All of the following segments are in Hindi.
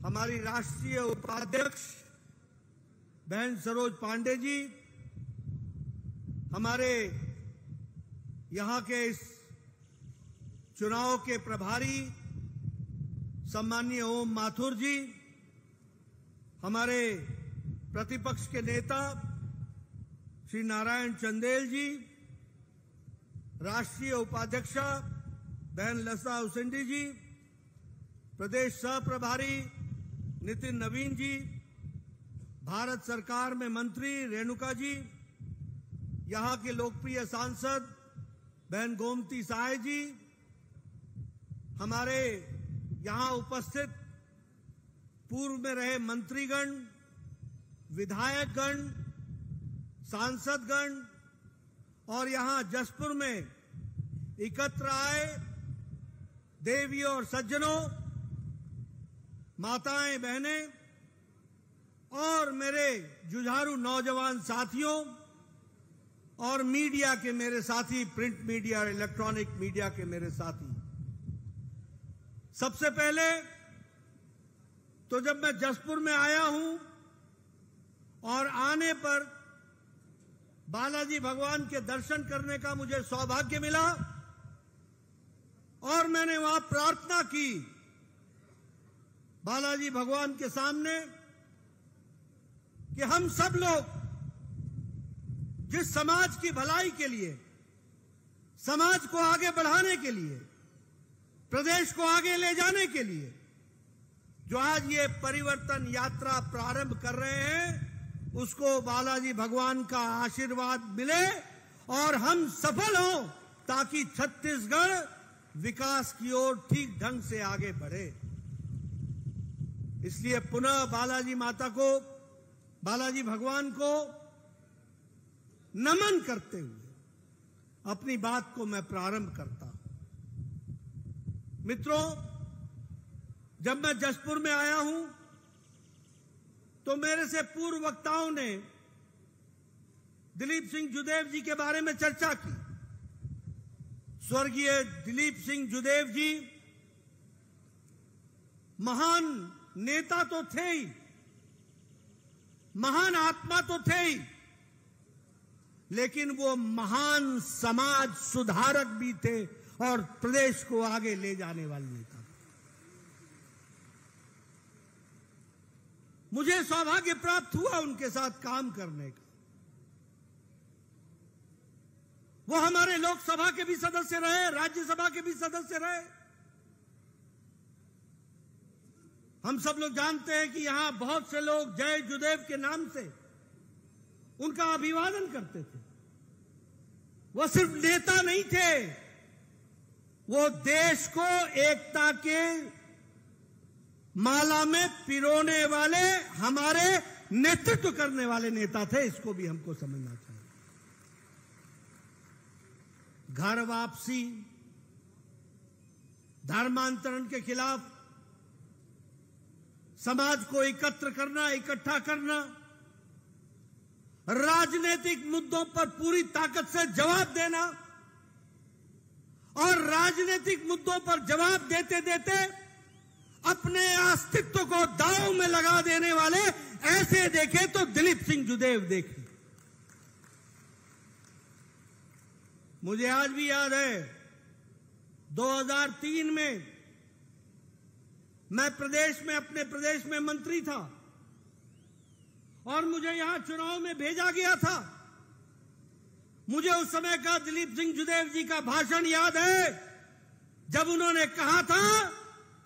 हमारी राष्ट्रीय उपाध्यक्ष बहन सरोज पांडे जी, हमारे यहां के इस चुनाव के प्रभारी सम्माननीय ओम माथुर जी, हमारे प्रतिपक्ष के नेता श्री नारायण चंदेल जी, राष्ट्रीय उपाध्यक्षा बहन लता उसेंडी जी, प्रदेश सह प्रभारी नितिन नवीन जी, भारत सरकार में मंत्री रेणुका जी, यहां के लोकप्रिय सांसद बहन गोमती साय जी, हमारे यहां उपस्थित पूर्व में रहे मंत्रीगण, विधायकगण, सांसदगण और यहां जसपुर में एकत्र आए देवियों और सज्जनों, माताएं बहनें और मेरे जुझारू नौजवान साथियों और मीडिया के मेरे साथी, प्रिंट मीडिया और इलेक्ट्रॉनिक मीडिया के मेरे साथी, सबसे पहले तो जब मैं जसपुर में आया हूं और आने पर बालाजी भगवान के दर्शन करने का मुझे सौभाग्य मिला और मैंने वहां प्रार्थना की बालाजी भगवान के सामने कि हम सब लोग जिस समाज की भलाई के लिए, समाज को आगे बढ़ाने के लिए, प्रदेश को आगे ले जाने के लिए जो आज ये परिवर्तन यात्रा प्रारंभ कर रहे हैं, उसको बालाजी भगवान का आशीर्वाद मिले और हम सफल हों ताकि छत्तीसगढ़ विकास की ओर ठीक ढंग से आगे बढ़े। इसलिए पुनः बालाजी माता को, बालाजी भगवान को नमन करते हुए अपनी बात को मैं प्रारंभ करता हूं। मित्रों, जब मैं जसपुर में आया हूं तो मेरे से पूर्व वक्ताओं ने दिलीप सिंह जुदेव जी के बारे में चर्चा की। स्वर्गीय दिलीप सिंह जुदेव जी महान नेता तो थे ही, महान आत्मा तो थे ही, लेकिन वो महान समाज सुधारक भी थे और प्रदेश को आगे ले जाने वाले नेता। मुझे सौभाग्य प्राप्त हुआ उनके साथ काम करने का। वो हमारे लोकसभा के भी सदस्य रहे, राज्यसभा के भी सदस्य रहे। हम सब लोग जानते हैं कि यहां बहुत से लोग जय जुदेव के नाम से उनका अभिवादन करते थे। वो सिर्फ नेता नहीं थे, वो देश को एकता के माला में पिरोने वाले, हमारे नेतृत्व करने वाले नेता थे। इसको भी हमको समझना चाहिए। घर वापसी, धर्मांतरण के खिलाफ समाज को एकत्र करना, इकट्ठा करना, राजनीतिक मुद्दों पर पूरी ताकत से जवाब देना और राजनीतिक मुद्दों पर जवाब देते देते अपने अस्तित्व को दांव में लगा देने वाले ऐसे देखे तो दिलीप सिंह जुदेव देखे। मुझे आज भी याद है 2003 में मैं अपने प्रदेश में मंत्री था और मुझे यहां चुनाव में भेजा गया था। मुझे उस समय का दिलीप सिंह जुदेव जी का भाषण याद है, जब उन्होंने कहा था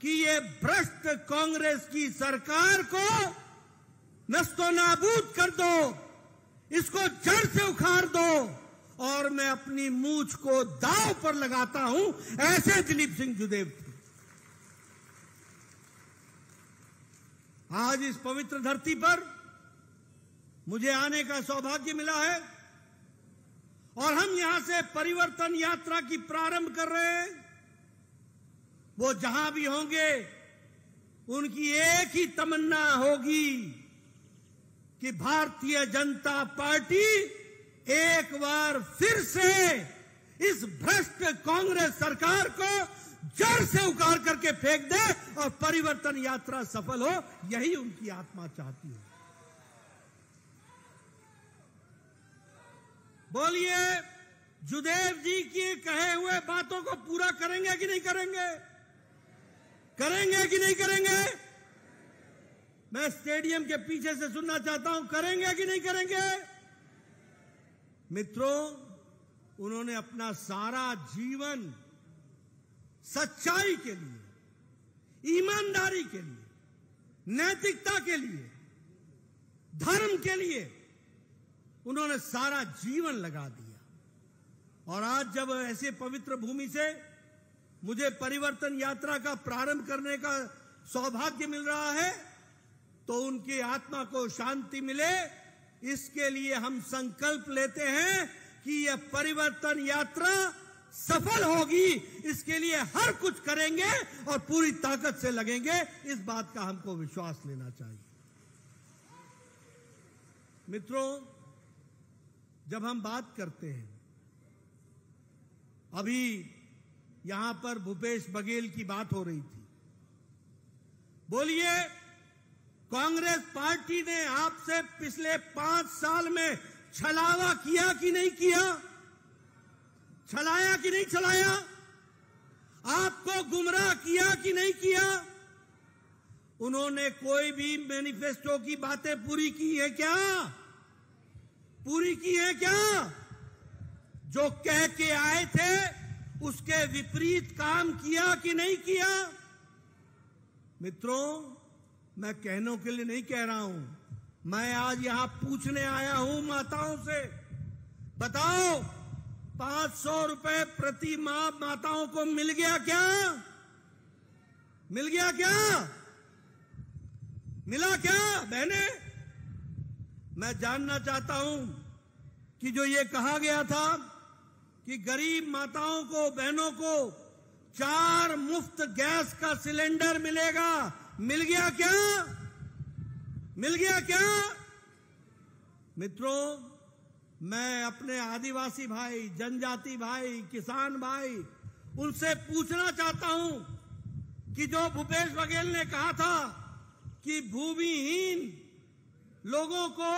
कि ये भ्रष्ट कांग्रेस की सरकार को नस्तो नाबूद कर दो, इसको जड़ से उखाड़ दो और मैं अपनी मूंछ को दांव पर लगाता हूं। ऐसे दिलीप सिंह जुदेव थे। आज इस पवित्र धरती पर मुझे आने का सौभाग्य मिला है और हम यहां से परिवर्तन यात्रा की प्रारंभ कर रहे हैं। वो जहां भी होंगे उनकी एक ही तमन्ना होगी कि भारतीय जनता पार्टी एक बार फिर से इस भ्रष्ट कांग्रेस सरकार को जड़ से उखाड़ करके फेंक दे और परिवर्तन यात्रा सफल हो, यही उनकी आत्मा चाहती है। बोलिए, जुदेव जी की कहे हुए बातों को पूरा करेंगे कि नहीं करेंगे? करेंगे कि नहीं करेंगे? मैं स्टेडियम के पीछे से सुनना चाहता हूं, करेंगे कि नहीं करेंगे? मित्रों, उन्होंने अपना सारा जीवन सच्चाई के लिए, ईमानदारी के लिए, नैतिकता के लिए, धर्म के लिए उन्होंने सारा जीवन लगा दिया। और आज जब ऐसे पवित्र भूमि से मुझे परिवर्तन यात्रा का प्रारंभ करने का सौभाग्य मिल रहा है, तो उनकी आत्मा को शांति मिले, इसके लिए हम संकल्प लेते हैं कि यह परिवर्तन यात्रा सफल होगी। इसके लिए हर कुछ करेंगे और पूरी ताकत से लगेंगे, इस बात का हमको विश्वास लेना चाहिए। मित्रों, जब हम बात करते हैं, अभी यहां पर भूपेश बघेल की बात हो रही थी। बोलिए, कांग्रेस पार्टी ने आपसे पिछले 5 साल में छलावा किया कि नहीं किया? छलाया कि नहीं छलाया? आपको गुमराह किया कि नहीं किया? उन्होंने कोई भी मैनिफेस्टो की बातें पूरी की है क्या? पूरी की है क्या? जो कह के आए थे उसके विपरीत काम किया कि नहीं किया? मित्रों, मैं कहने के लिए नहीं कह रहा हूं, मैं आज यहां पूछने आया हूं माताओं से। बताओ, 500 रुपए प्रति माह माताओं को मिल गया क्या? मिल गया क्या? मिला क्या बहने? मैं जानना चाहता हूं कि जो ये कहा गया था कि गरीब माताओं को, बहनों को 4 मुफ्त गैस का सिलेंडर मिलेगा, मिल गया क्या? मिल गया क्या? मित्रों, मैं अपने आदिवासी भाई, जनजाति भाई, किसान भाई, उनसे पूछना चाहता हूं कि जो भूपेश बघेल ने कहा था कि भूमिहीन लोगों को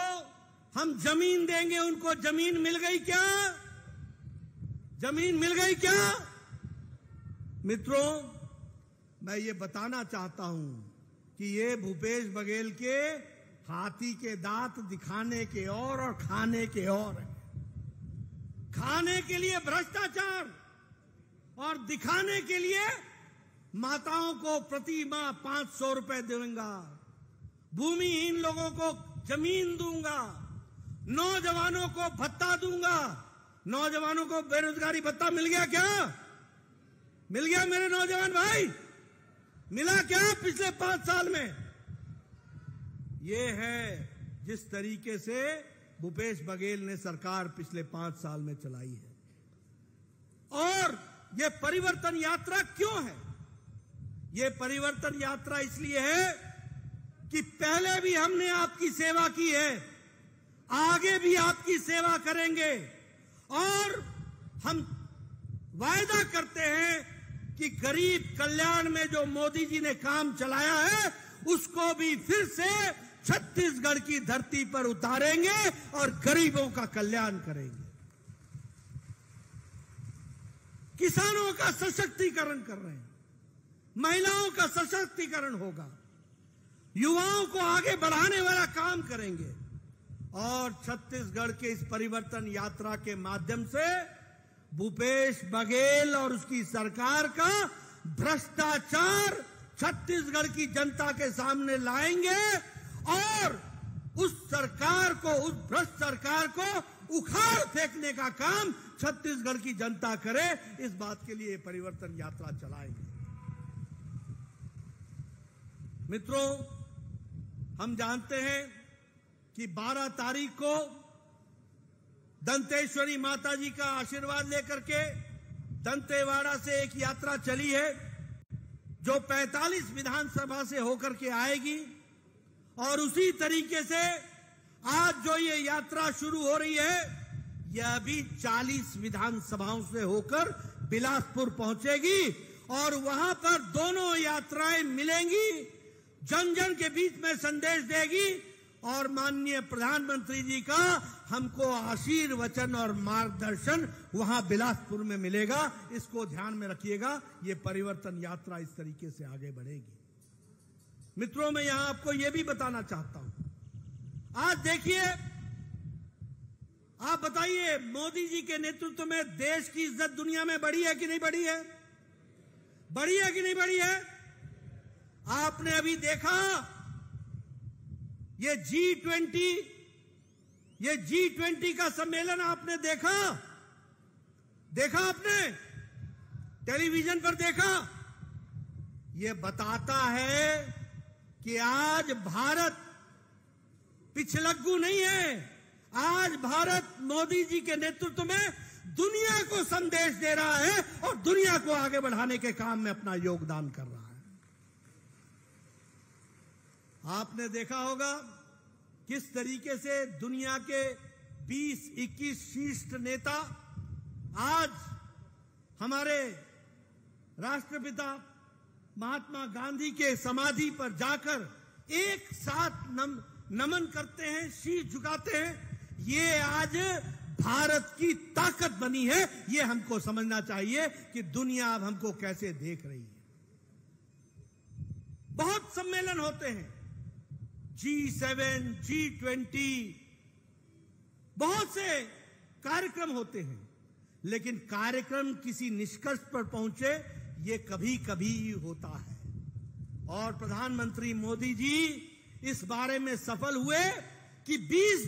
हम जमीन देंगे, उनको जमीन मिल गई क्या? जमीन मिल गई क्या? मित्रों, मैं ये बताना चाहता हूं कि ये भूपेश बघेल के हाथी के दांत दिखाने के और खाने के और है। खाने के लिए भ्रष्टाचार और दिखाने के लिए माताओं को प्रति माह 500 रुपए दूंगा, भूमिहीन लोगों को जमीन दूंगा, नौजवानों को भत्ता दूंगा। नौजवानों को बेरोजगारी भत्ता मिल गया क्या? मिल गया मेरे नौजवान भाई? मिला क्या पिछले 5 साल में? ये है जिस तरीके से भूपेश बघेल ने सरकार पिछले 5 साल में चलाई है। और ये परिवर्तन यात्रा क्यों है? ये परिवर्तन यात्रा इसलिए है कि पहले भी हमने आपकी सेवा की है, आगे भी आपकी सेवा करेंगे, और हम वायदा करते हैं कि गरीब कल्याण में जो मोदी जी ने काम चलाया है उसको भी फिर से छत्तीसगढ़ की धरती पर उतारेंगे और गरीबों का कल्याण करेंगे। किसानों का सशक्तिकरण कर रहे हैं, महिलाओं का सशक्तिकरण होगा, युवाओं को आगे बढ़ाने वाला काम करेंगे। और छत्तीसगढ़ के इस परिवर्तन यात्रा के माध्यम से भूपेश बघेल और उसकी सरकार का भ्रष्टाचार छत्तीसगढ़ की जनता के सामने लाएंगे और उस सरकार को, उस भ्रष्ट सरकार को उखाड़ फेंकने का काम छत्तीसगढ़ की जनता करे, इस बात के लिए परिवर्तन यात्रा चलाएंगे। मित्रों, हम जानते हैं कि 12 तारीख को दंतेश्वरी माता जी का आशीर्वाद लेकर के दंतेवाड़ा से एक यात्रा चली है जो 45 विधानसभा से होकर के आएगी। और उसी तरीके से आज जो ये यात्रा शुरू हो रही है, यह भी 40 विधानसभाओं से होकर बिलासपुर पहुंचेगी और वहां पर दोनों यात्राएं मिलेंगी, जन जन के बीच में संदेश देगी और माननीय प्रधानमंत्री जी का हमको आशीर्वचन और मार्गदर्शन वहां बिलासपुर में मिलेगा। इसको ध्यान में रखिएगा, ये परिवर्तन यात्रा इस तरीके से आगे बढ़ेगी। मित्रों, मैं यहां आपको यह भी बताना चाहता हूं, आज देखिए, आप बताइए, मोदी जी के नेतृत्व में देश की इज्जत दुनिया में बढ़ी है कि नहीं बढ़ी है? बढ़ी है कि नहीं बढ़ी है? आपने अभी देखा ये G20 का सम्मेलन आपने देखा आपने टेलीविजन पर देखा। ये बताता है कि आज भारत पिछलग्गू नहीं है। आज भारत मोदी जी के नेतृत्व में दुनिया को संदेश दे रहा है और दुनिया को आगे बढ़ाने के काम में अपना योगदान कर रहा है। आपने देखा होगा किस तरीके से दुनिया के 20-21 शीर्ष नेता आज हमारे राष्ट्रपिता महात्मा गांधी के समाधि पर जाकर एक साथ नमन करते हैं, शीश झुकाते हैं। ये आज भारत की ताकत बनी है। ये हमको समझना चाहिए कि दुनिया अब हमको कैसे देख रही है। बहुत सम्मेलन होते हैं, G7, G20, बहुत से कार्यक्रम होते हैं, लेकिन कार्यक्रम किसी निष्कर्ष पर पहुंचे ये कभी कभी होता है। और प्रधानमंत्री मोदी जी इस बारे में सफल हुए कि 20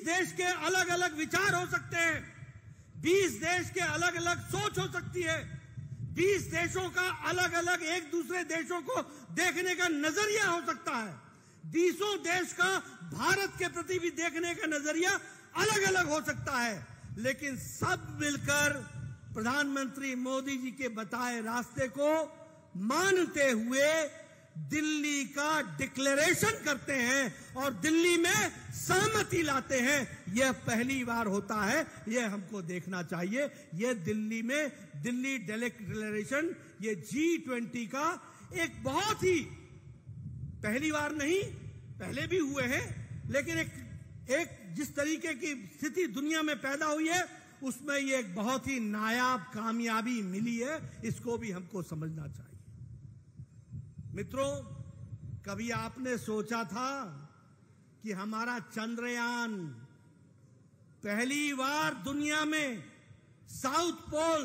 देश के अलग अलग विचार हो सकते हैं, 20 देश के अलग अलग सोच हो सकती है, 20 देशों का अलग अलग एक दूसरे देशों को देखने का नजरिया हो सकता है, 20 देश का भारत के प्रति भी देखने का नजरिया अलग अलग हो सकता है, लेकिन सब मिलकर प्रधानमंत्री मोदी जी के बताए रास्ते को मानते हुए दिल्ली का डिक्लेरेशन करते हैं और दिल्ली में सहमति लाते हैं। यह पहली बार होता है, यह हमको देखना चाहिए। यह दिल्ली डिक्लेरेशन, ये G20 का एक बहुत ही, पहली बार नहीं, पहले भी हुए हैं, लेकिन एक जिस तरीके की स्थिति दुनिया में पैदा हुई है उसमें ये एक बहुत ही नायाब कामयाबी मिली है। इसको भी हमको समझना चाहिए। मित्रों, कभी आपने सोचा था कि हमारा चंद्रयान पहली बार दुनिया में साउथ पोल,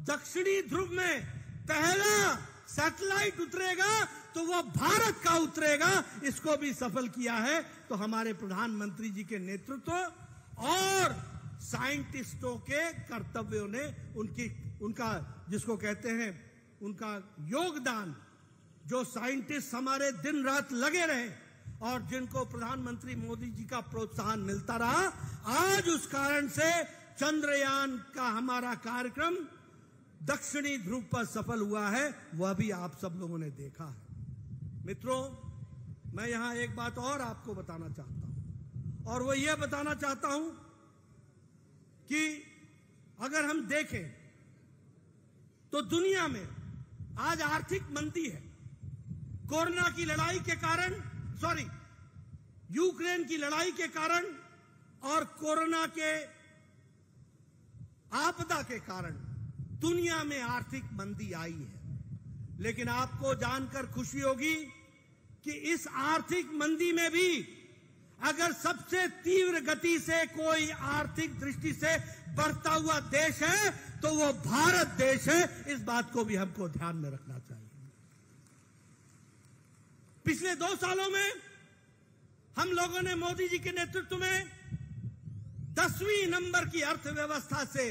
दक्षिणी ध्रुव में पहला सैटेलाइट उतरेगा तो वो भारत का उतरेगा? इसको भी सफल किया है तो हमारे प्रधानमंत्री जी के नेतृत्व और साइंटिस्टों के कर्तव्यों ने, उनका जिसको कहते हैं उनका योगदान, जो साइंटिस्ट हमारे दिन रात लगे रहे और जिनको प्रधानमंत्री मोदी जी का प्रोत्साहन मिलता रहा, आज उस कारण से चंद्रयान का हमारा कार्यक्रम दक्षिणी ध्रुव पर सफल हुआ है। वह भी आप सब लोगों ने देखा है। मित्रों, मैं यहां एक बात और आपको बताना चाहता हूं, और वो ये बताना चाहता हूं कि अगर हम देखें तो दुनिया में आज आर्थिक मंदी है। कोरोना की लड़ाई के कारण, यूक्रेन की लड़ाई के कारण और कोरोना के आपदा के कारण दुनिया में आर्थिक मंदी आई है। लेकिन आपको जानकर खुशी होगी कि इस आर्थिक मंदी में भी अगर सबसे तीव्र गति से कोई आर्थिक दृष्टि से बढ़ता हुआ देश है तो वो भारत देश है। इस बात को भी हमको ध्यान में रखना चाहिए। पिछले 2 सालों में हम लोगों ने मोदी जी के नेतृत्व में 10वीं नंबर की अर्थव्यवस्था से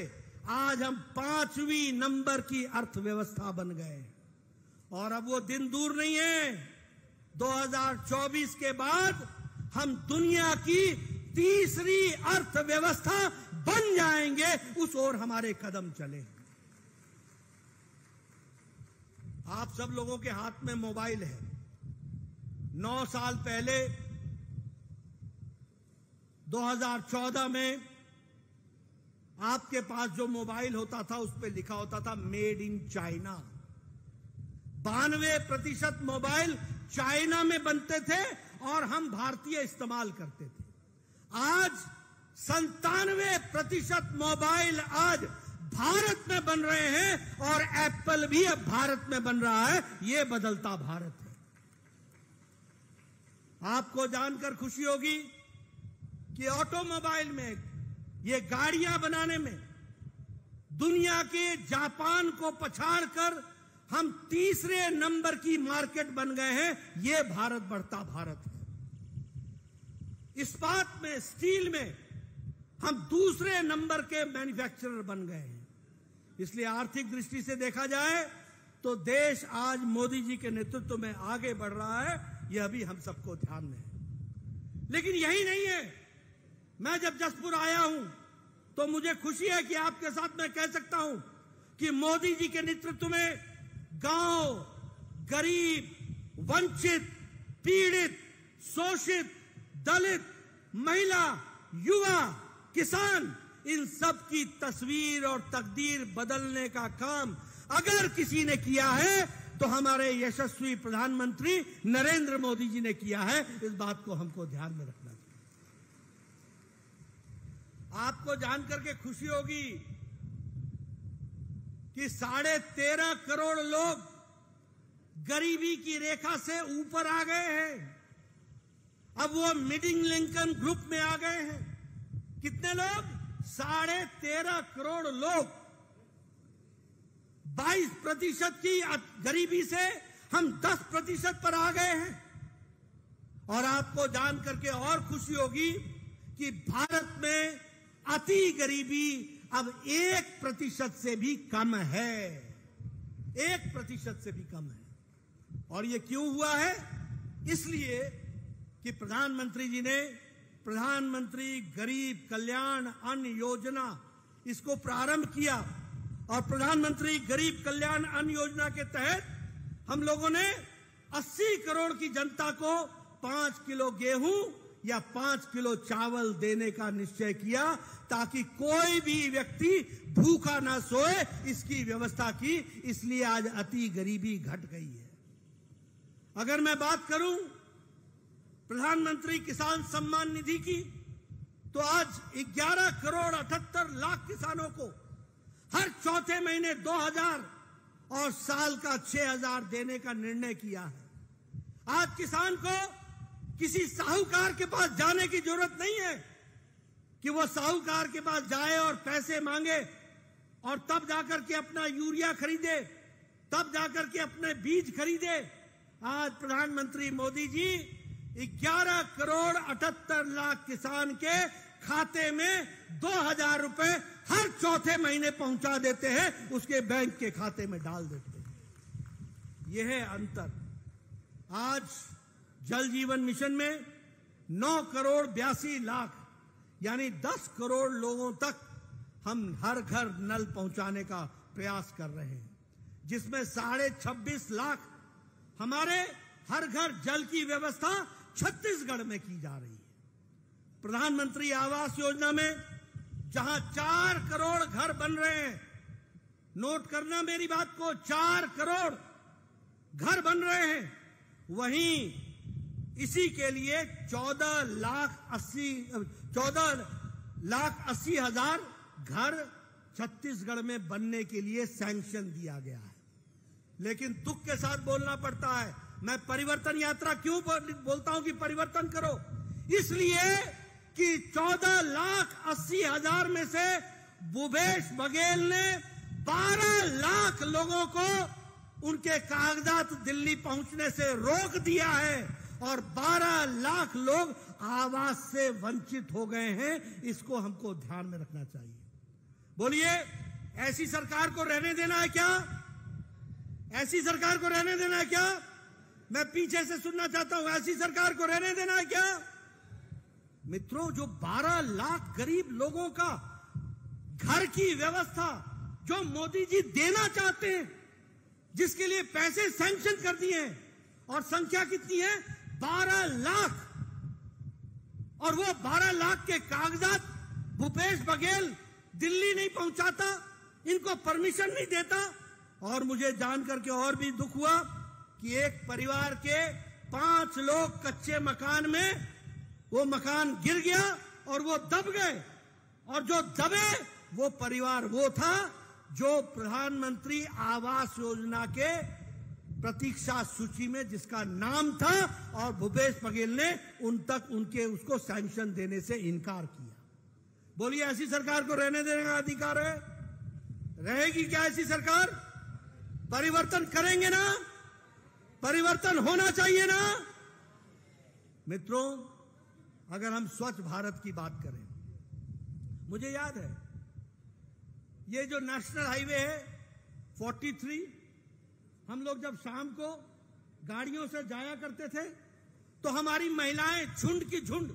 आज हम 5वीं नंबर की अर्थव्यवस्था बन गए। और अब वो दिन दूर नहीं है, 2024 के बाद हम दुनिया की तीसरी अर्थव्यवस्था बन जाएंगे। उस ओर हमारे कदम चले। आप सब लोगों के हाथ में मोबाइल है। 9 साल पहले 2014 में आपके पास जो मोबाइल होता था उस पर लिखा होता था made in China. 92% mobile China में बनते थे और हम भारतीय इस्तेमाल करते थे। आज 97% मोबाइल आज भारत में बन रहे हैं और एप्पल भी अब भारत में बन रहा है। यह बदलता भारत है। आपको जानकर खुशी होगी कि ऑटोमोबाइल में, ये गाड़ियां बनाने में दुनिया के जापान को पछाड़कर हम तीसरे नंबर की मार्केट बन गए हैं। यह भारत बढ़ता भारत है। इस्पात में, स्टील में हम दूसरे नंबर के मैन्युफैक्चरर बन गए हैं। इसलिए आर्थिक दृष्टि से देखा जाए तो देश आज मोदी जी के नेतृत्व में आगे बढ़ रहा है। यह भी हम सबको ध्यान में है। लेकिन यही नहीं है। मैं जब जसपुर आया हूं तो मुझे खुशी है कि आपके साथ मैं कह सकता हूं कि मोदी जी के नेतृत्व में गांव, गरीब, वंचित, पीड़ित, शोषित, दलित, महिला, युवा, किसान, इन सब की तस्वीर और तकदीर बदलने का काम अगर किसी ने किया है तो हमारे यशस्वी प्रधानमंत्री नरेंद्र मोदी जी ने किया है। इस बात को हमको ध्यान में रखना चाहिए। आपको जानकर के खुशी होगी कि 13.5 करोड़ लोग गरीबी की रेखा से ऊपर आ गए हैं। अब वो मिडिल इनकम ग्रुप में आ गए हैं। कितने लोग? 13.5 करोड़ लोग। 22% की गरीबी से हम 10% पर आ गए हैं। और आपको जान करके और खुशी होगी कि भारत में अति गरीबी अब 1% से भी कम है। 1% से भी कम है। और ये क्यों हुआ है? इसलिए कि प्रधानमंत्री जी ने प्रधानमंत्री गरीब कल्याण अन्न योजना इसको प्रारंभ किया। और प्रधानमंत्री गरीब कल्याण अन्न योजना के तहत हम लोगों ने 80 करोड़ की जनता को 5 किलो गेहूं या 5 किलो चावल देने का निश्चय किया ताकि कोई भी व्यक्ति भूखा ना सोए, इसकी व्यवस्था की। इसलिए आज अति गरीबी घट गई है। अगर मैं बात करूं प्रधानमंत्री किसान सम्मान निधि की, तो आज 11 करोड़ 78 लाख किसानों को हर चौथे महीने 2,000 और साल का 6,000 देने का निर्णय किया है। आज किसान को किसी साहूकार के पास जाने की जरूरत नहीं है कि वो साहूकार के पास जाए और पैसे मांगे और तब जाकर के अपना यूरिया खरीदे, तब जाकर के अपने बीज खरीदे। आज प्रधानमंत्री मोदी जी 11 करोड़ 78 लाख किसान के खाते में 2,000 रुपए हर चौथे महीने पहुंचा देते हैं, उसके बैंक के खाते में डाल देते हैं। यह है अंतर। आज जल जीवन मिशन में 9 करोड़ 82 लाख यानी 10 करोड़ लोगों तक हम हर घर नल पहुंचाने का प्रयास कर रहे हैं, जिसमें 26.5 लाख हमारे हर घर जल की व्यवस्था छत्तीसगढ़ में की जा रही है। प्रधानमंत्री आवास योजना में जहां 4 करोड़ घर बन रहे हैं, नोट करना मेरी बात को, 4 करोड़ घर बन रहे हैं, वहीं इसी के लिए 14,80,000 घर छत्तीसगढ़ में बनने के लिए सैंक्शन दिया गया है। लेकिन दुख के साथ बोलना पड़ता है। मैं परिवर्तन यात्रा क्यों बोलता हूं कि परिवर्तन करो? इसलिए कि 14,80,000 में से भूपेश बघेल ने 12 लाख लोगों को उनके कागजात दिल्ली पहुंचने से रोक दिया है और 12 लाख लोग आवास से वंचित हो गए हैं। इसको हमको ध्यान में रखना चाहिए। बोलिए, ऐसी सरकार को रहने देना है क्या? ऐसी सरकार को रहने देना है क्या? मैं पीछे से सुनना चाहता हूं, ऐसी सरकार को रहने देना है क्या? मित्रों, जो 12 लाख गरीब लोगों का घर की व्यवस्था जो मोदी जी देना चाहते हैं, जिसके लिए पैसे सैंक्शन कर दिए हैं, और संख्या कितनी है? 12 लाख। और वो 12 लाख के कागजात भूपेश बघेल दिल्ली नहीं पहुंचाता, इनको परमिशन नहीं देता। और मुझे जान करके और भी दुख हुआ कि एक परिवार के 5 लोग कच्चे मकान में, वो मकान गिर गया और वो दब गए। और जो दबे वो परिवार वो था जो प्रधानमंत्री आवास योजना के प्रतीक्षा सूची में जिसका नाम था, और भूपेश बघेल ने उसको सैंक्शन देने से इनकार किया। बोलिए, ऐसी सरकार को रहने देने का अधिकार है? रहेगी क्या ऐसी सरकार? परिवर्तन करेंगे ना? परिवर्तन होना चाहिए ना? मित्रों, अगर हम स्वच्छ भारत की बात करें, मुझे याद है ये जो नेशनल हाईवे है 43, हम लोग जब शाम को गाड़ियों से जाया करते थे तो हमारी महिलाएं झुंड की झुंड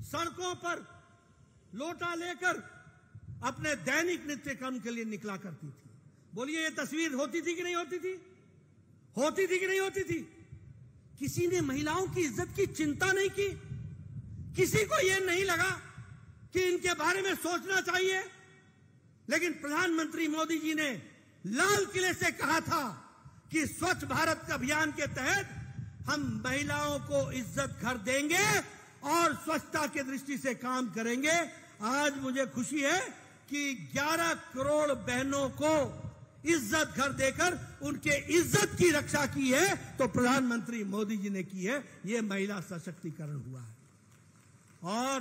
सड़कों पर लोटा लेकर अपने दैनिक नित्य कर्म के लिए निकला करती थी। बोलिए, ये तस्वीर होती थी कि नहीं होती थी? होती थी कि नहीं होती थी? किसी ने महिलाओं की इज्जत की चिंता नहीं की। किसी को यह नहीं लगा कि इनके बारे में सोचना चाहिए। लेकिन प्रधानमंत्री मोदी जी ने लाल किले से कहा था कि स्वच्छ भारत अभियान के तहत हम महिलाओं को इज्जत घर देंगे और स्वच्छता की दृष्टि से काम करेंगे। आज मुझे खुशी है कि 11 करोड़ बहनों को इज्जत घर देकर उनके इज्जत की रक्षा की है तो प्रधानमंत्री मोदी जी ने की है। यह महिला सशक्तिकरण हुआ है। और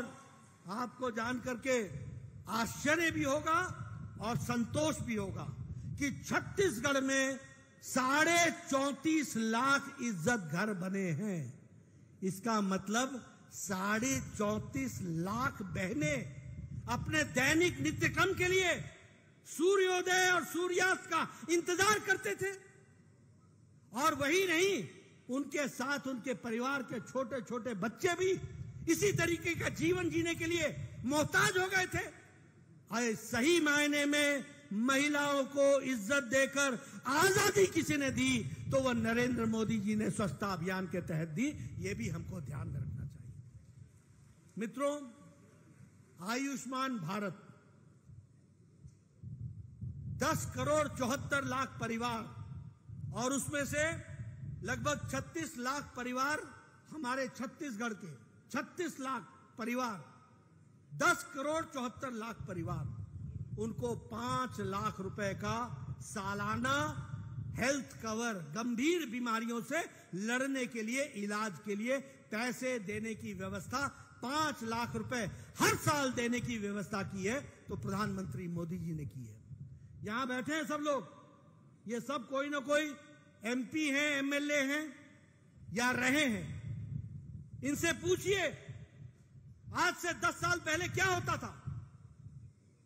आपको जान करके आश्चर्य भी होगा और संतोष भी होगा कि छत्तीसगढ़ में 34.5 लाख इज्जत घर बने हैं। इसका मतलब 34.5 लाख बहनें अपने दैनिक नित्य कर्म के लिए सूर्योदय और सूर्यास्त का इंतजार करते थे। और वही नहीं, उनके साथ उनके परिवार के छोटे छोटे बच्चे भी इसी तरीके का जीवन जीने के लिए मोहताज हो गए थे। सही मायने में महिलाओं को इज्जत देकर आजादी किसी ने दी तो वह नरेंद्र मोदी जी ने स्वच्छता अभियान के तहत दी। यह भी हमको ध्यान में रखना चाहिए। मित्रों, आयुष्मान भारत 10 करोड़ 74 लाख परिवार और उसमें से लगभग 36 लाख परिवार हमारे छत्तीसगढ़ के 36 लाख परिवार, 10 करोड़ 74 लाख परिवार, उनको 5 लाख रुपए का सालाना हेल्थ कवर, गंभीर बीमारियों से लड़ने के लिए, इलाज के लिए पैसे देने की व्यवस्था 5 लाख रुपए हर साल देने की व्यवस्था की है तो प्रधानमंत्री मोदी जी ने की है। यहां बैठे हैं सब लोग, ये सब कोई ना कोई एमपी हैं, एमएलए हैं या रहे हैं। इनसे पूछिए आज से 10 साल पहले क्या होता था।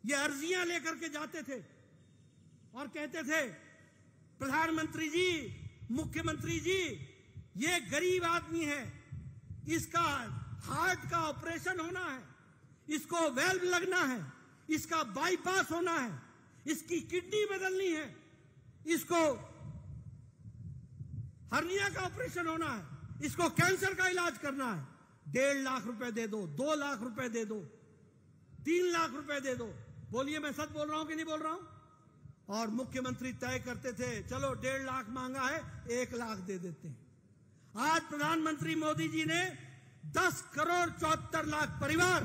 ये अर्जियां लेकर के जाते थे और कहते थे, प्रधानमंत्री जी, मुख्यमंत्री जी, ये गरीब आदमी है, इसका हार्ट का ऑपरेशन होना है, इसको वेल्व लगना है, इसका बाईपास होना है, इसकी किडनी बदलनी है, इसको हर्निया का ऑपरेशन होना है, इसको कैंसर का इलाज करना है। 1.5 लाख रुपए दे दो, 2 लाख रुपए दे दो, 3 लाख रुपए दे दो। बोलिए, मैं सच बोल रहा हूं कि नहीं बोल रहा हूं? और मुख्यमंत्री तय करते थे, चलो 1.5 लाख मांगा है, 1 लाख दे देते हैं। आज प्रधानमंत्री मोदी जी ने 10 करोड़ 74 लाख परिवार,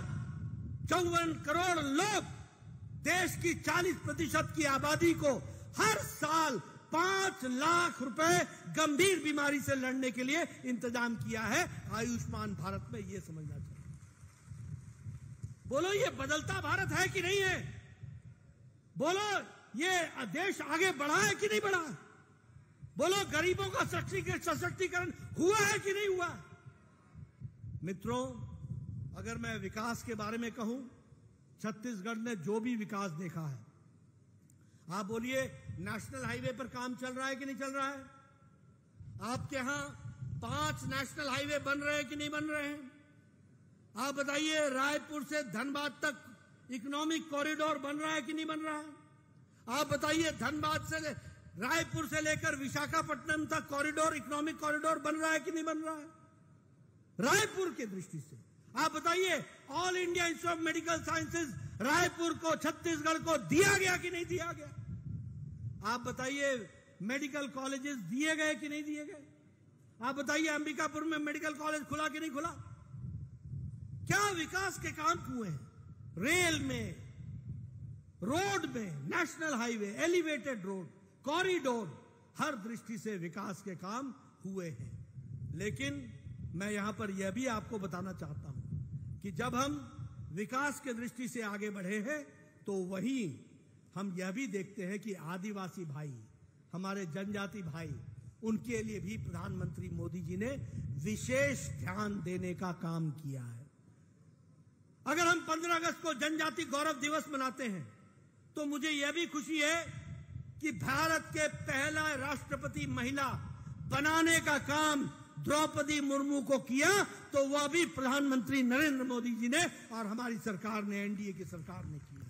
54 करोड़ लोग, देश की 40% की आबादी को हर साल 5 लाख रुपए गंभीर बीमारी से लड़ने के लिए इंतजाम किया है आयुष्मान भारत में। यह समझना चाहिए। बोलो, ये बदलता भारत है कि नहीं है? बोलो, ये देश आगे बढ़ा है कि नहीं बढ़ा? बोलो, गरीबों का सशक्तिकरण हुआ है कि नहीं हुआ? मित्रों, अगर मैं विकास के बारे में कहूं, छत्तीसगढ़ ने जो भी विकास देखा है, आप बोलिए, नेशनल हाईवे पर काम चल रहा है कि नहीं चल रहा है? आपके यहां 5 नेशनल हाईवे बन रहे हैं कि नहीं बन रहे हैं? आप बताइए, रायपुर से धनबाद तक इकोनॉमिक कॉरिडोर बन रहा है कि नहीं बन रहा है? आप बताइए, धनबाद से रायपुर से लेकर विशाखापट्टनम तक कॉरिडोर, इकोनॉमिक कॉरिडोर बन रहा है कि नहीं बन रहा है? रायपुर की दृष्टि से आप बताइए, all India institute of medical sciences Raipur को, छत्तीसगढ़ को दिया गया कि नहीं दिया गया? आप बताइए, मेडिकल कॉलेजेस दिए गए कि नहीं दिए गए? आप बताइए, अंबिकापुर में मेडिकल कॉलेज खुला कि नहीं खुला? क्या विकास के काम हुए हैं? रेल में, रोड में, national highway, elevated road, corridor, हर दृष्टि से विकास के काम हुए हैं। लेकिन मैं यहां पर यह भी आपको बताना चाहता हूं कि जब हम विकास के दृष्टि से आगे बढ़े हैं तो वहीं हम यह भी देखते हैं कि आदिवासी भाई, हमारे जनजाति भाई, उनके लिए भी प्रधानमंत्री मोदी जी ने विशेष ध्यान देने का काम किया है। अगर हम 15 अगस्त को जनजाति गौरव दिवस मनाते हैं तो मुझे यह भी खुशी है कि भारत के पहला राष्ट्रपति महिला बनाने का काम द्रौपदी मुर्मू को किया, तो वह भी प्रधानमंत्री नरेंद्र मोदी जी ने और हमारी सरकार ने, एनडीए की सरकार ने किया।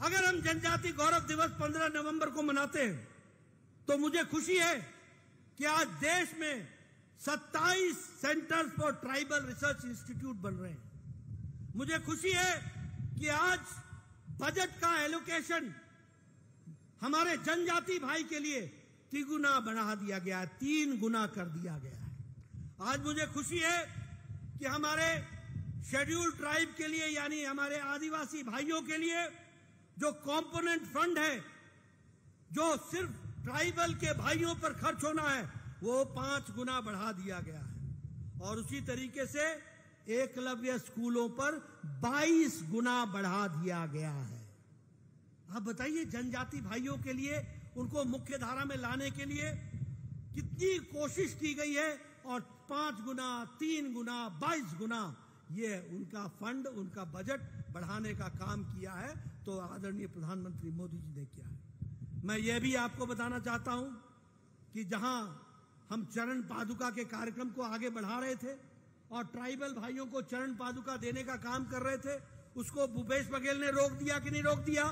अगर हम जनजाति गौरव दिवस 15 नवंबर को मनाते हैं तो मुझे खुशी है कि आज देश में 27 centres for tribal research institute बन रहे हैं। मुझे खुशी है कि आज बजट का एलोकेशन हमारे जनजाति भाई के लिए 3 गुना बढ़ा दिया गया है, 3 गुना कर दिया गया है। आज मुझे खुशी है कि हमारे शेड्यूल्ड ट्राइब के लिए, यानी हमारे आदिवासी भाइयों के लिए जो कंपोनेंट फंड है, जो सिर्फ ट्राइबल के भाइयों पर खर्च होना है, वो 5 गुना बढ़ा दिया गया है। और उसी तरीके से एकलव्य स्कूलों पर 22 गुना बढ़ा दिया गया है। आप बताइए, जनजाति भाइयों के लिए, उनको मुख्य धारा में लाने के लिए कितनी कोशिश की गई है, और 5 गुना, 3 गुना, 22 गुना ये उनका फंड, उनका बजट बढ़ाने का काम किया है, तो आदरणीय प्रधानमंत्री मोदी जी ने किया है। मैं यह भी आपको बताना चाहता हूं कि जहां हम चरण पादुका के कार्यक्रम को आगे बढ़ा रहे थे और ट्राइबल भाइयों को चरण पादुका देने का काम कर रहे थे, उसको भूपेश बघेल ने रोक दिया कि नहीं रोक दिया?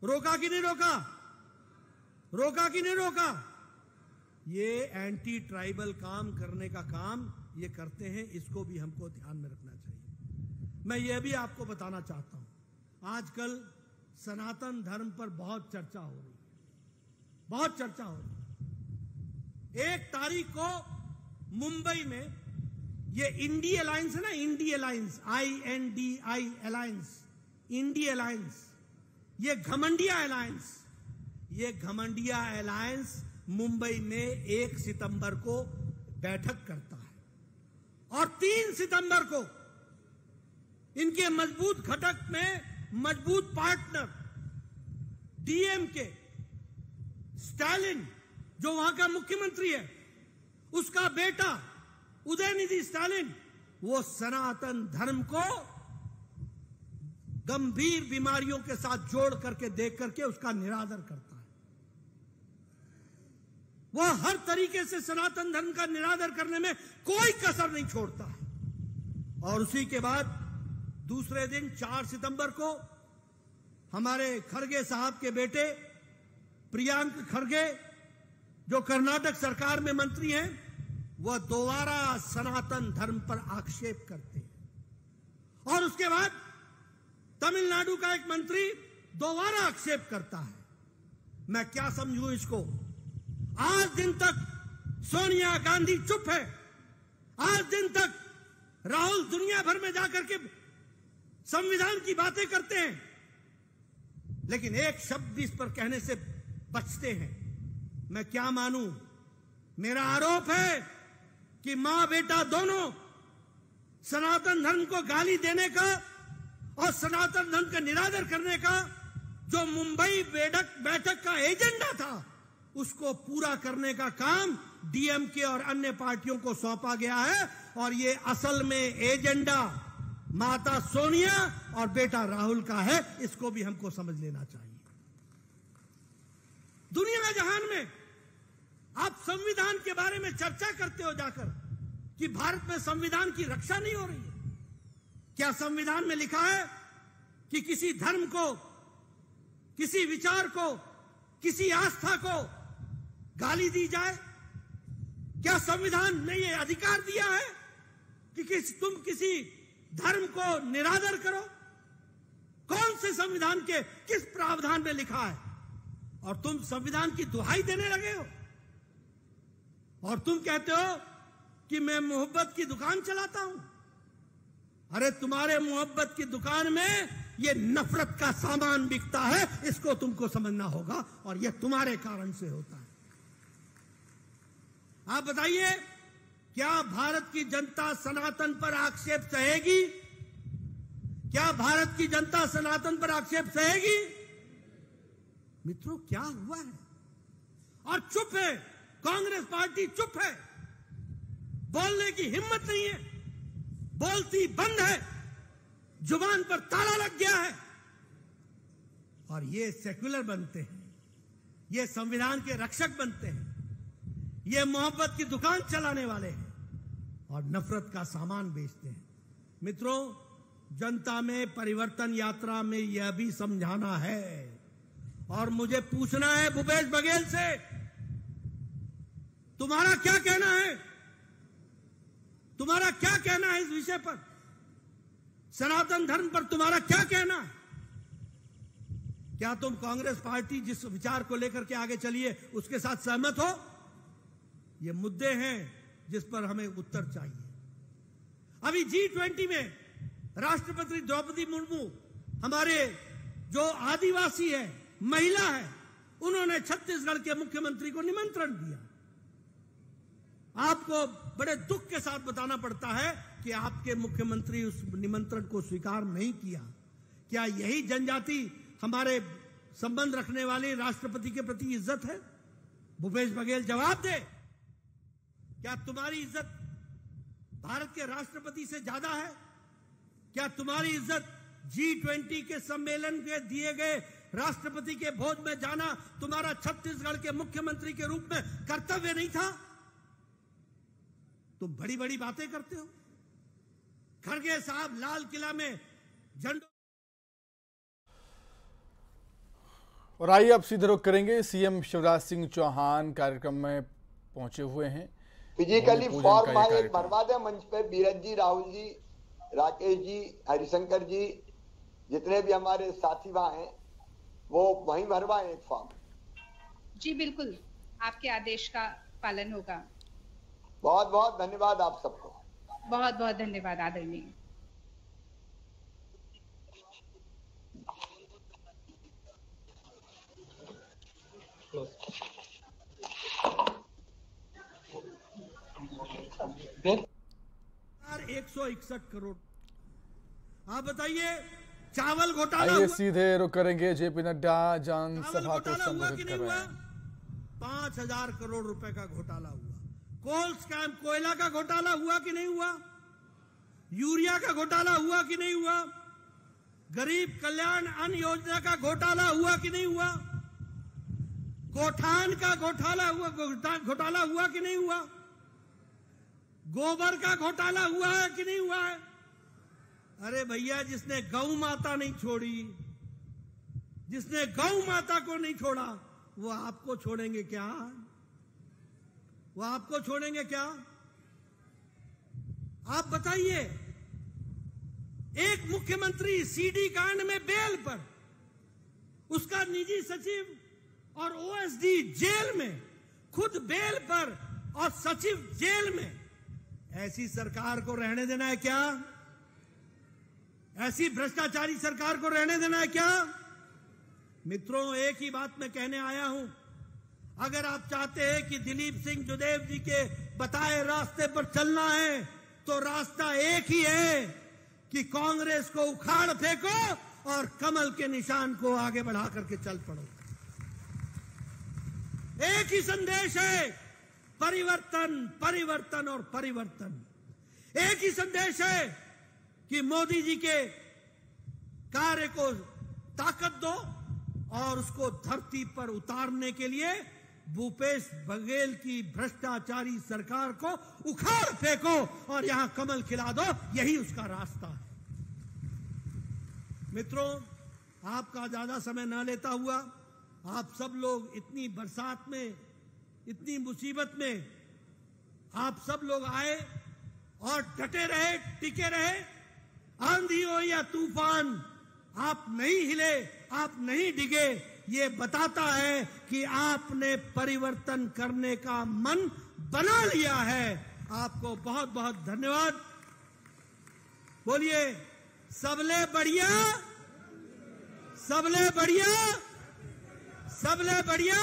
रोका कि नहीं रोका? रोका कि नहीं रोका? ये एंटी ट्राइबल काम करने का काम ये करते हैं, इसको भी हमको ध्यान में रखना चाहिए। मैं ये भी आपको बताना चाहता हूं, आजकल सनातन धर्म पर बहुत चर्चा हो रही है, बहुत चर्चा हो रही है। 1 तारीख को मुंबई में ये इंडी अलायंस है ना, INDI alliance, INDI alliance, INDI alliance, ये घमंडिया अलायंस, ये घमंडिया अलायंस मुंबई में 1 सितंबर को बैठक करता है और 3 सितंबर को इनके मजबूत घटक में मजबूत पार्टनर DMK, स्टालिन जो वहां का मुख्यमंत्री है, उसका बेटा उदयनिधि स्टालिन, वो सनातन धर्म को गंभीर बीमारियों के साथ जोड़ करके देख करके उसका निरादर करता है। वह हर तरीके से सनातन धर्म का निरादर करने में कोई कसर नहीं छोड़ता है। और उसी के बाद दूसरे दिन 4 सितंबर को हमारे खड़गे साहब के बेटे प्रियांक खड़गे, जो कर्नाटक सरकार में मंत्री हैं, वह दोबारा सनातन धर्म पर आक्षेप करते हैं। और उसके बाद तमिलनाडु का एक मंत्री दोबारा आक्षेप करता है। मैं क्या समझूं इसको? आज दिन तक सोनिया गांधी चुप है, आज दिन तक राहुल दुनिया भर में जाकर के संविधान की बातें करते हैं, लेकिन एक शब्द इस पर कहने से बचते हैं। मैं क्या मानूं? मेरा आरोप है कि मां बेटा दोनों सनातन धर्म को गाली देने का और सनातन धर्म का निरादर करने का जो मुंबई बैठक का एजेंडा था, उसको पूरा करने का काम DMK और अन्य पार्टियों को सौंपा गया है। और ये असल में एजेंडा माता सोनिया और बेटा राहुल का है, इसको भी हमको समझ लेना चाहिए। दुनिया जहान में आप संविधान के बारे में चर्चा करते हो जाकर कि भारत में संविधान की रक्षा नहीं हो रही है। क्या संविधान में लिखा है कि किसी धर्म को, किसी विचार को, किसी आस्था को गाली दी जाए? क्या संविधान ने यह अधिकार दिया है कि तुम किसी धर्म को निरादर करो? कौन से संविधान के किस प्रावधान में लिखा है? और तुम संविधान की दुहाई देने लगे हो और तुम कहते हो कि मैं मोहब्बत की दुकान चलाता हूं। अरे तुम्हारे मोहब्बत की दुकान में ये नफरत का सामान बिकता है, इसको तुमको समझना होगा, और ये तुम्हारे कारण से होता है। आप बताइए, क्या भारत की जनता सनातन पर आक्षेप सहेगी? क्या भारत की जनता सनातन पर आक्षेप सहेगी? मित्रों, क्या हुआ है? और चुप है, कांग्रेस पार्टी चुप है, बोलने की हिम्मत नहीं है, बोलती बंद है, जुबान पर ताला लग गया है। और ये सेक्युलर बनते हैं, ये संविधान के रक्षक बनते हैं, ये मोहब्बत की दुकान चलाने वाले हैं और नफरत का सामान बेचते हैं। मित्रों, जनता में परिवर्तन यात्रा में यह भी समझाना है और मुझे पूछना है भूपेश बघेल से, तुम्हारा क्या कहना है? तुम्हारा क्या कहना है इस विषय पर? सनातन धर्म पर तुम्हारा क्या कहना है? क्या तुम कांग्रेस पार्टी जिस विचार को लेकर के आगे चलिए उसके साथ सहमत हो? ये मुद्दे हैं जिस पर हमें उत्तर चाहिए। अभी G20 में राष्ट्रपति द्रौपदी मुर्मू, हमारे जो आदिवासी है, महिला है, उन्होंने छत्तीसगढ़ के मुख्यमंत्री को निमंत्रण दिया। आपको बड़े दुख के साथ बताना पड़ता है कि आपके मुख्यमंत्री उस निमंत्रण को स्वीकार नहीं किया। क्या यही जनजाति हमारे संबंध रखने वाले राष्ट्रपति के प्रति इज्जत है? भूपेश बघेल जवाब दे। क्या तुम्हारी इज्जत भारत के राष्ट्रपति से ज्यादा है? क्या तुम्हारी इज्जत G20 के सम्मेलन के दिए गए राष्ट्रपति के भोज में जाना तुम्हारा छत्तीसगढ़ के मुख्यमंत्री के रूप में कर्तव्य नहीं था? तुम बड़ी बड़ी बातें करते हो। खड़गे साहब लाल किला में झंडों। और आइए अब सीधे रुख करेंगे, सीएम शिवराज सिंह चौहान कार्यक्रम में पहुंचे हुए हैं। फिजिकली फॉर्म आए बर्बाद मंच पे बीरज जी, राहुल जी, राकेश जी, हरिशंकर जी, जितने भी हमारे साथी वहां हैं वो वहीं भरवाएं एक फॉर्म। जी बिल्कुल, आपके आदेश का पालन होगा। बहुत बहुत धन्यवाद आप सबको। बहुत बहुत धन्यवाद आदरणीय। यार 161 करोड़। आप बताइए, चावल घोटाला आइए हुआ? सीधे रुख करेंगे, जेपी नड्डा जनसभा को हुआ संबोधित कि कर नहीं रहे हुआ? हैं। 5000 करोड़ रुपए का घोटाला हुआ। कोल स्कैम, कोयला का घोटाला हुआ कि नहीं हुआ? यूरिया का घोटाला हुआ कि नहीं हुआ? गरीब कल्याण अन्न योजना का घोटाला हुआ कि नहीं हुआ? गोठान का घोटाला हुआ कि नहीं हुआ? गोबर का घोटाला हुआ है कि नहीं हुआ है? अरे भैया, जिसने गौ माता नहीं छोड़ी, जिसने गौ माता को नहीं छोड़ा, वो आपको छोड़ेंगे क्या? वो आपको छोड़ेंगे क्या? आप बताइए। एक मुख्यमंत्री सीडी कांड में बेल पर, उसका निजी सचिव और ओएसडी जेल में, खुद बेल पर और सचिव जेल में। ऐसी सरकार को रहने देना है क्या? ऐसी भ्रष्टाचारी सरकार को रहने देना है क्या? मित्रों, एक ही बात मैं कहने आया हूं। अगर आप चाहते हैं कि दिलीप सिंह जुदेव जी के बताए रास्ते पर चलना है तो रास्ता एक ही है कि कांग्रेस को उखाड़ फेंको और कमल के निशान को आगे बढ़ा करके चल पड़ो। एक ही संदेश है, परिवर्तन, परिवर्तन और परिवर्तन। एक ही संदेश है कि मोदी जी के कार्य को ताकत दो और उसको धरती पर उतारने के लिए भूपेश बघेल की भ्रष्टाचारी सरकार को उखाड़ फेंको और यहां कमल खिला दो। यही उसका रास्ता है। मित्रों, आपका ज्यादा समय न लेता हुआ, आप सब लोग इतनी बरसात में, इतनी मुसीबत में आप सब लोग आए और डटे रहे, टिके रहे। आंधी हो या तूफान, आप नहीं हिले, आप नहीं डिगे, ये बताता है कि आपने परिवर्तन करने का मन बना लिया है। आपको बहुत बहुत धन्यवाद। बोलिए सबले बढ़िया, सबले बढ़िया, सबले बढ़िया।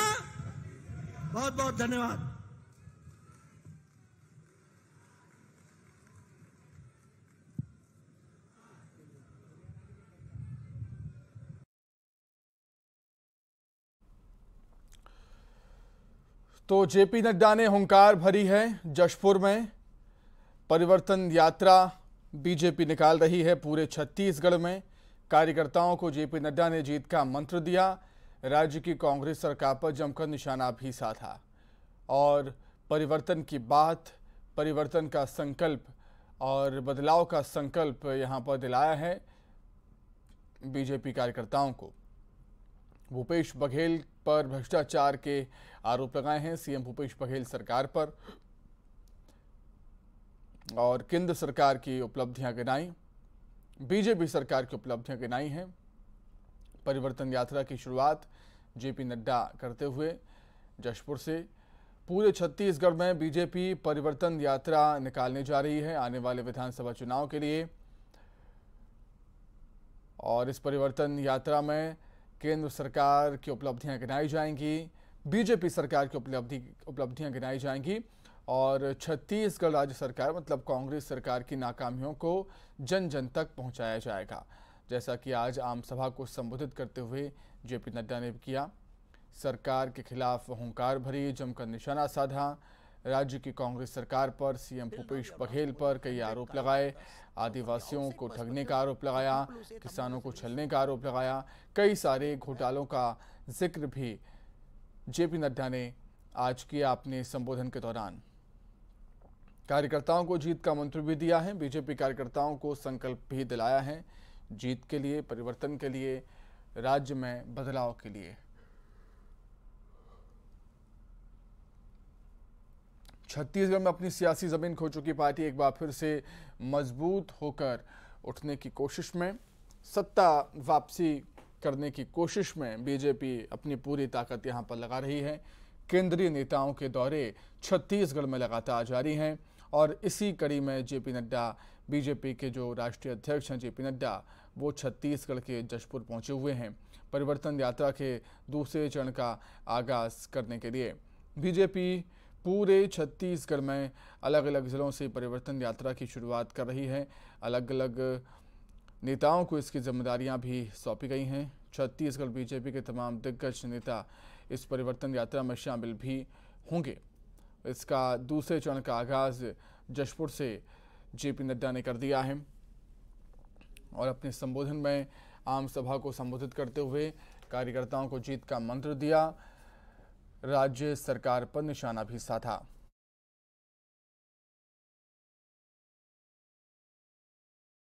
बहुत बहुत धन्यवाद। तो जेपी नड्डा ने हुंकार भरी है। जशपुर में परिवर्तन यात्रा बीजेपी निकाल रही है। पूरे छत्तीसगढ़ में कार्यकर्ताओं को जेपी नड्डा ने जीत का मंत्र दिया। राज्य की कांग्रेस सरकार पर जमकर निशाना भी साधा और परिवर्तन की बात, परिवर्तन का संकल्प और बदलाव का संकल्प यहां पर दिलाया है बीजेपी कार्यकर्ताओं को। भूपेश बघेल पर भ्रष्टाचार के आरोप लगाए हैं सीएम भूपेश बघेल सरकार पर और केंद्र सरकार की उपलब्धियां गिनाई, बीजेपी सरकार की उपलब्धियां गिनाई हैं। परिवर्तन यात्रा की शुरुआत जेपी नड्डा करते हुए जशपुर से पूरे छत्तीसगढ़ में बीजेपी परिवर्तन यात्रा निकालने जा रही है आने वाले विधानसभा चुनाव के लिए। और इस परिवर्तन यात्रा में केंद्र सरकार की उपलब्धियां गिनाई जाएंगी, बीजेपी सरकार की उपलब्धियां गिनाई जाएंगी और छत्तीसगढ़ राज्य सरकार मतलब कांग्रेस सरकार की नाकामियों को जन जन तक पहुंचाया जाएगा। जैसा कि आज आम सभा को संबोधित करते हुए जेपी नड्डा ने किया। सरकार के खिलाफ हुंकार भरी, जमकर निशाना साधा। राज्य की कांग्रेस सरकार पर सीएम भूपेश बघेल पर कई आरोप लगाए। आदिवासियों को ठगने का आरोप लगाया, किसानों को छलने का आरोप लगाया। कई सारे घोटालों का जिक्र भी जेपी नड्डा ने आज किया अपने संबोधन के दौरान। कार्यकर्ताओं को जीत का मंत्र भी दिया है। बीजेपी कार्यकर्ताओं को संकल्प भी दिलाया है जीत के लिए, परिवर्तन के लिए, राज्य में बदलाव के लिए। छत्तीसगढ़ में अपनी सियासी जमीन खो चुकी पार्टी एक बार फिर से मजबूत होकर उठने की कोशिश में, सत्ता वापसी करने की कोशिश में बीजेपी अपनी पूरी ताकत यहां पर लगा रही है। केंद्रीय नेताओं के दौरे छत्तीसगढ़ में लगातार जारी हैं और इसी कड़ी में जेपी नड्डा, बीजेपी के जो राष्ट्रीय अध्यक्ष हैं जेपी नड्डा, वो छत्तीसगढ़ के जशपुर पहुंचे हुए हैं परिवर्तन यात्रा के दूसरे चरण का आगाज करने के लिए। बीजेपी पूरे छत्तीसगढ़ में अलग अलग जिलों से परिवर्तन यात्रा की शुरुआत कर रही है। अलग अलग नेताओं को इसकी जिम्मेदारियां भी सौंपी गई हैं। छत्तीसगढ़ बीजेपी के तमाम दिग्गज नेता इस परिवर्तन यात्रा में शामिल भी होंगे। इसका दूसरे चरण का आगाज जशपुर से जेपी नड्डा ने कर दिया है और अपने संबोधन में आम सभा को संबोधित करते हुए कार्यकर्ताओं को जीत का मंत्र दिया, राज्य सरकार पर निशाना भी साधा।